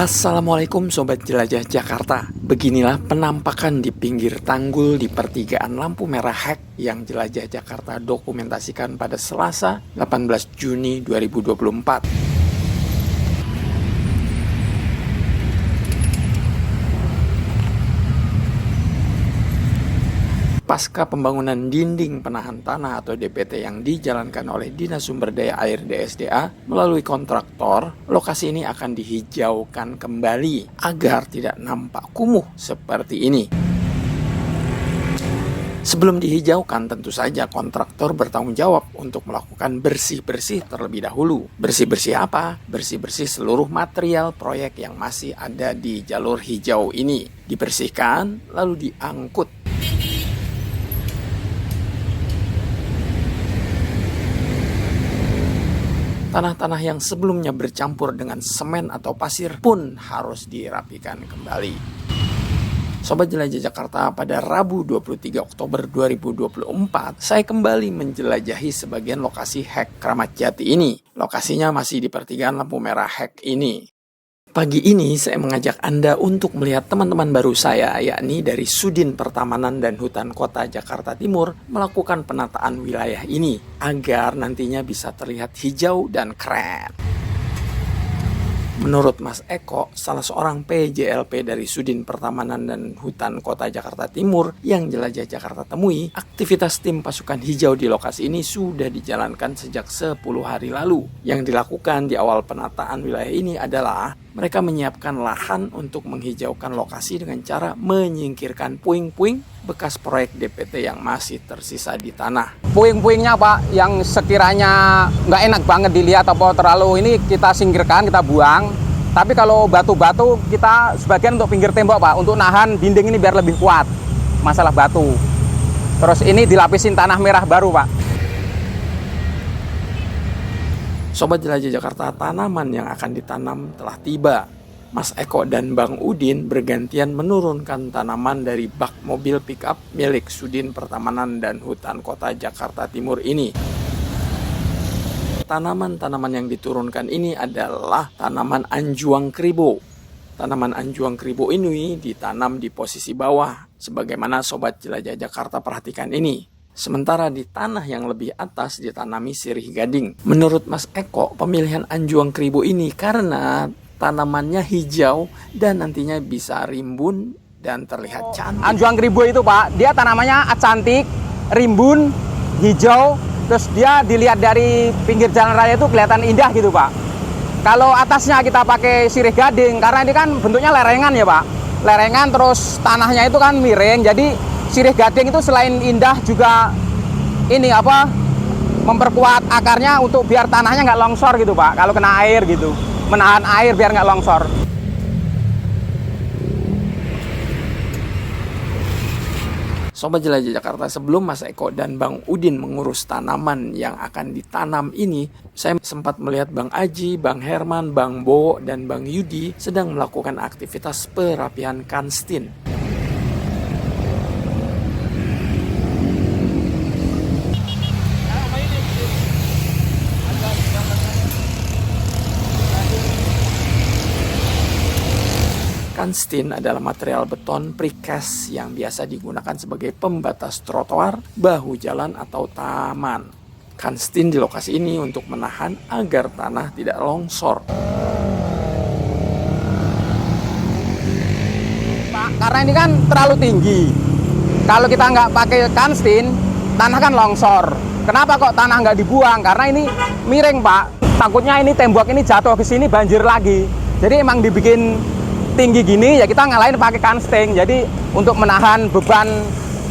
Assalamualaikum Sobat Jelajah Jakarta. Beginilah penampakan di pinggir tanggul di pertigaan lampu merah HEK yang Jelajah Jakarta dokumentasikan pada Selasa 18 Juni 2024. Pasca pembangunan dinding penahan tanah atau DPT yang dijalankan oleh Dinas Sumber Daya Air DSDA melalui kontraktor, lokasi ini akan dihijaukan kembali agar tidak nampak kumuh seperti ini. Sebelum dihijaukan, tentu saja kontraktor bertanggung jawab untuk melakukan bersih-bersih terlebih dahulu. Bersih-bersih apa? Bersih-bersih seluruh material proyek yang masih ada di jalur hijau ini. Dibersihkan, lalu diangkut. Tanah-tanah yang sebelumnya bercampur dengan semen atau pasir pun harus dirapikan kembali. Sobat Jelajah Jakarta, pada Rabu 23 Oktober 2024, saya kembali menjelajahi sebagian lokasi HEK Kramat Jati ini. Lokasinya masih di pertigaan lampu merah HEK ini. Pagi ini saya mengajak Anda untuk melihat teman-teman baru saya, yakni dari Sudin Pertamanan dan Hutan Kota Jakarta Timur, melakukan penataan wilayah ini agar nantinya bisa terlihat hijau dan keren. Menurut Mas Eko, salah seorang PJLP dari Sudin Pertamanan dan Hutan Kota Jakarta Timur yang Jelajah Jakarta temui, aktivitas tim pasukan hijau di lokasi ini sudah dijalankan sejak 10 hari lalu. Yang dilakukan di awal penataan wilayah ini adalah mereka menyiapkan lahan untuk menghijaukan lokasi dengan cara menyingkirkan puing-puing bekas proyek DPT yang masih tersisa di tanah. Puing-puingnya Pak, yang sekiranya nggak enak banget dilihat atau terlalu ini kita singkirkan, kita buang. Tapi kalau batu-batu kita sebagian untuk pinggir tembok Pak, untuk nahan dinding ini biar lebih kuat. Masalah batu. Terus ini dilapisin tanah merah baru Pak. Sobat Jelajah Jakarta, tanaman yang akan ditanam telah tiba. Mas Eko dan Bang Udin bergantian menurunkan tanaman dari bak mobil pickup milik Sudin Pertamanan dan Hutan Kota Jakarta Timur ini. Tanaman-tanaman yang diturunkan ini adalah tanaman anjuang kribo. Tanaman anjuang kribo ini ditanam di posisi bawah, sebagaimana Sobat Jelajah Jakarta perhatikan ini. Sementara di tanah yang lebih atas ditanami sirih gading. Menurut Mas Eko, pemilihan anjuang kribo ini karena tanamannya hijau dan nantinya bisa rimbun dan terlihat cantik. Anjuang kribo itu Pak, dia tanamannya cantik, rimbun, hijau, terus dia dilihat dari pinggir jalan raya itu kelihatan indah gitu Pak. Kalau atasnya kita pakai sirih gading, karena ini kan bentuknya lerengan ya Pak. Lerengan terus tanahnya itu kan miring, jadi sirih gading itu selain indah juga ini memperkuat akarnya untuk biar tanahnya nggak longsor gitu Pak. Kalau kena air gitu, menahan air biar nggak longsor. Sobat Jelajah Jakarta, sebelum Mas Eko dan Bang Udin mengurus tanaman yang akan ditanam ini, saya sempat melihat Bang Aji, Bang Herman, Bang Bo, dan Bang Yudi sedang melakukan aktivitas perapian kanstin. Kanstin adalah material beton precast yang biasa digunakan sebagai pembatas trotoar, bahu jalan, atau taman. Kanstin di lokasi ini untuk menahan agar tanah tidak longsor. Pak, karena ini kan terlalu tinggi. Kalau kita nggak pakai kanstin, tanah kan longsor. Kenapa kok tanah nggak dibuang? Karena ini miring Pak. Takutnya ini tembok ini jatuh ke sini banjir lagi. Jadi emang dibikin tinggi gini ya kita ngalahin pakai kansting, jadi untuk menahan beban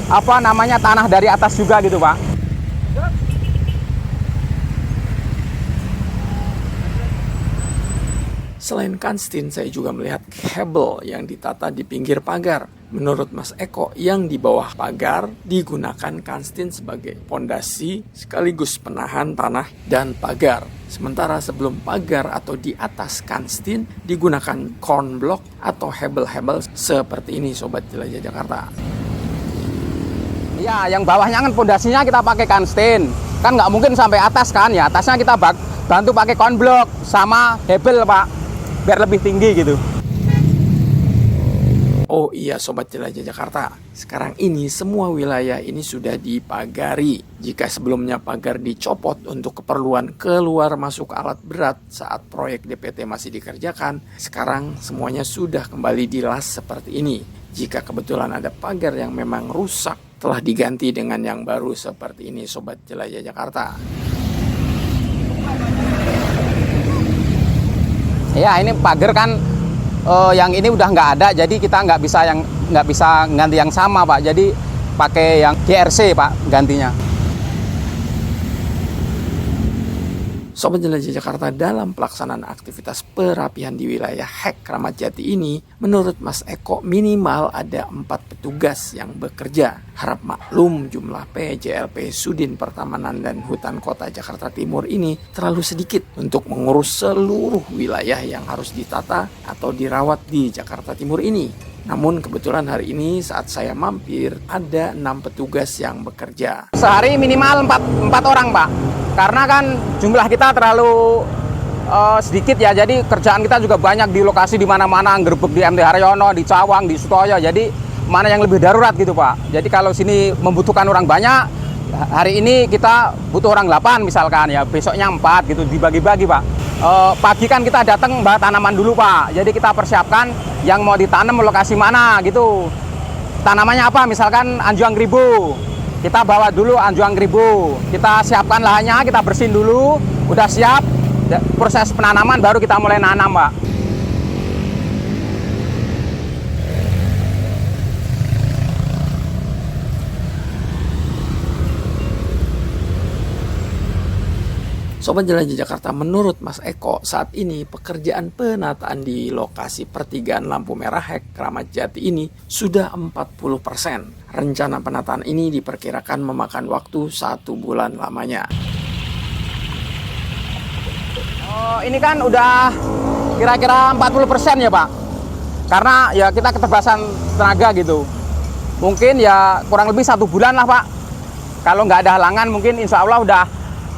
tanah dari atas juga gitu Pak. Selain kanstin, saya juga melihat kabel yang ditata di pinggir pagar. Menurut Mas Eko, yang di bawah pagar digunakan kanstin sebagai pondasi sekaligus penahan tanah dan pagar. Sementara sebelum pagar atau di atas kanstin digunakan corn block atau hebel-hebel seperti ini Sobat Jelajah Jakarta. Ya, yang bawahnya kan pondasinya kita pakai kanstin. Kan nggak mungkin sampai atas kan ya. Atasnya kita bantu pakai corn block sama hebel Pak. Biar lebih tinggi gitu. Oh iya Sobat Jelajah Jakarta, sekarang ini semua wilayah ini sudah dipagari. Jika sebelumnya pagar dicopot untuk keperluan keluar masuk alat berat saat proyek DPT masih dikerjakan, sekarang semuanya sudah kembali dilas seperti ini. Jika kebetulan ada pagar yang memang rusak, telah diganti dengan yang baru seperti ini Sobat Jelajah Jakarta. Ya ini pagar kan yang ini udah nggak ada, jadi kita nggak bisa ganti yang sama Pak. Jadi pakai yang GRC Pak gantinya. Sobat Jelajah Jakarta, dalam pelaksanaan aktivitas perapihan di wilayah HEK Kramat Jati ini, menurut Mas Eko minimal ada 4 petugas yang bekerja. Harap maklum jumlah PJLP Sudin Pertamanan dan Hutan Kota Jakarta Timur ini terlalu sedikit untuk mengurus seluruh wilayah yang harus ditata atau dirawat di Jakarta Timur ini. Namun kebetulan hari ini saat saya mampir ada 6 petugas yang bekerja. Sehari minimal 4 orang Pak. Karena kan jumlah kita terlalu sedikit ya, jadi kerjaan kita juga banyak di lokasi di mana-mana, nggerebek di MT Haryono, di Cawang, di Sutoyo. Jadi mana yang lebih darurat gitu Pak. Jadi kalau sini membutuhkan orang banyak, hari ini kita butuh orang 8 misalkan ya, besoknya 4 gitu, dibagi-bagi Pak. Pagi kan kita datang bawa tanaman dulu Pak. Jadi kita persiapkan yang mau ditanam lokasi mana gitu. Tanamannya apa? Misalkan anjuang ribu. Kita bawa dulu anjuang ribu. Kita siapkan lahannya, kita bersihin dulu. Udah siap, proses penanaman baru kita mulai nanam Pak. Sobat Jelajah Jakarta, menurut Mas Eko, saat ini pekerjaan penataan di lokasi pertigaan lampu merah HEK Kramat Jati ini sudah 40%. Rencana penataan ini diperkirakan memakan waktu 1 bulan lamanya. Ini kan udah kira-kira 40% ya Pak. Karena ya kita keterbatasan tenaga gitu. Mungkin ya kurang lebih 1 bulan lah Pak. Kalau nggak ada halangan mungkin insya Allah udah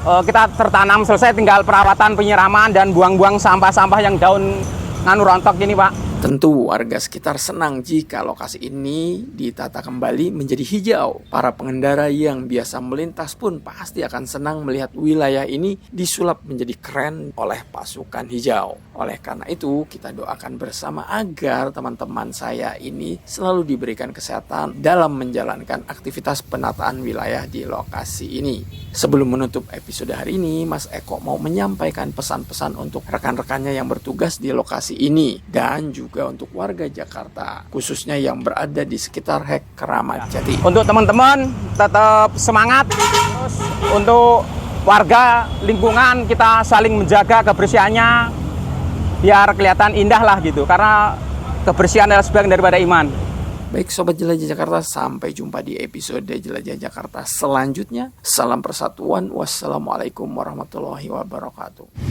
kita tertanam selesai, tinggal perawatan, penyiraman, dan buang-buang sampah-sampah yang daun nganu rontok gini Pak. Tentu warga sekitar senang jika lokasi ini ditata kembali menjadi hijau. Para pengendara yang biasa melintas pun pasti akan senang melihat wilayah ini disulap menjadi keren oleh pasukan hijau. Oleh karena itu, kita doakan bersama agar teman-teman saya ini selalu diberikan kesehatan dalam menjalankan aktivitas penataan wilayah di lokasi ini. Sebelum menutup episode hari ini, Mas Eko mau menyampaikan pesan-pesan untuk rekan-rekannya yang bertugas di lokasi ini dan juga untuk warga Jakarta, khususnya yang berada di sekitar HEK Kramat Jati. Untuk teman-teman tetap semangat. Terus untuk warga lingkungan kita saling menjaga kebersihannya biar kelihatan indah lah gitu. Karena kebersihan adalah sebagian daripada iman. Baik Sobat Jelajah Jakarta, sampai jumpa di episode Jelajah Jakarta selanjutnya. Salam persatuan. Wassalamualaikum warahmatullahi wabarakatuh.